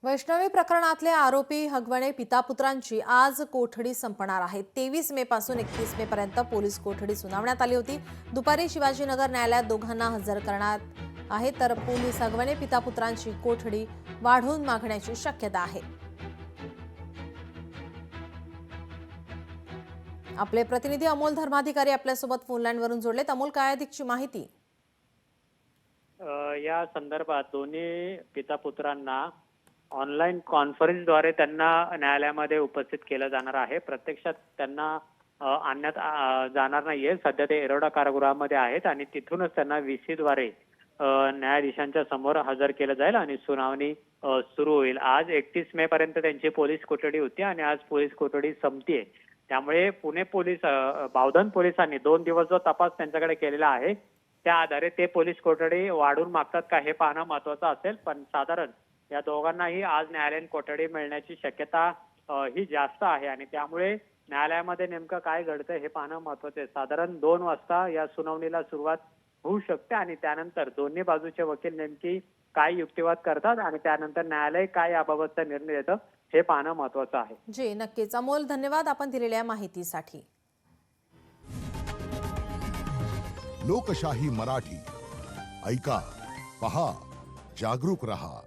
वैष्णवी प्रकरणातले आरोपी हगवणे पितापुत्रांची आज कोठडी संपणार आहे। 23 मे पासून 31 मे पर्यंत पोलीस कोठडी सुनावण्यात आली होती। दुपारी शिवाजीनगर न्यायालयात दोघांना हजर करण्यात आहे, तर पोलीस हगवणे पितापुत्रांची कोठडी वाढवून मागण्याची शक्यता आहे। आपले प्रतिनिधी अमोल धर्माधिकारी आपल्यासोबत फोन लाईनवरून जोडलेत। अमोल, काय अधिकची माहिती? या संदर्भात दोन्ही पिता पुत्रांना ऑनलाईन कॉन्फरन्सद्वारे त्यांना न्यायालयामध्ये उपस्थित केलं जाणार आहे। प्रत्यक्षात त्यांना आणण्यात जाणार नाहीये। सध्या ते येरवडा कारागृहामध्ये आहेत आणि तिथूनच त्यांना व्हीसीद्वारे न्यायाधीशांच्या समोर हजर केलं जाईल आणि सुनावणी सुरू होईल। आज 31 मे पर्यंत त्यांची पोलीस कोठडी होती आणि आज पोलीस कोठडी संपतीये। त्यामुळे पुणे पोलीस बावधन पोलिसांनी 2 दिवस जो तपास त्यांच्याकडे केलेला आहे त्या आधारे ते पोलीस कोठडी वाढवून मागतात का हे पाहणं महत्त्वाचं असेल। पण साधारण या दोघांनाही आज न्यायालयीन कोठडी मिळण्याची शक्यता ही जास्त आहे आणि त्यामुळे न्यायालयामध्ये नेमकं काय घडतंय हे पाहणं महत्त्वाचं आहे। साधारण 2 वाजता या सुनावणीला सुरुवात होऊ शकते आणि त्यानंतर दोन्ही बाजूचे वकील नेमकी काय युक्तिवाद करतात आणि त्यानंतर न्यायालय काय याबाबतचा निर्णय देतं हे पाहणं महत्त्वाचं आहे। जी नक्कीच अमोल, धन्यवाद आपण दिलेल्या माहितीसाठी। लोकशाही मराठी ऐका, पहा, जागरूक रहा।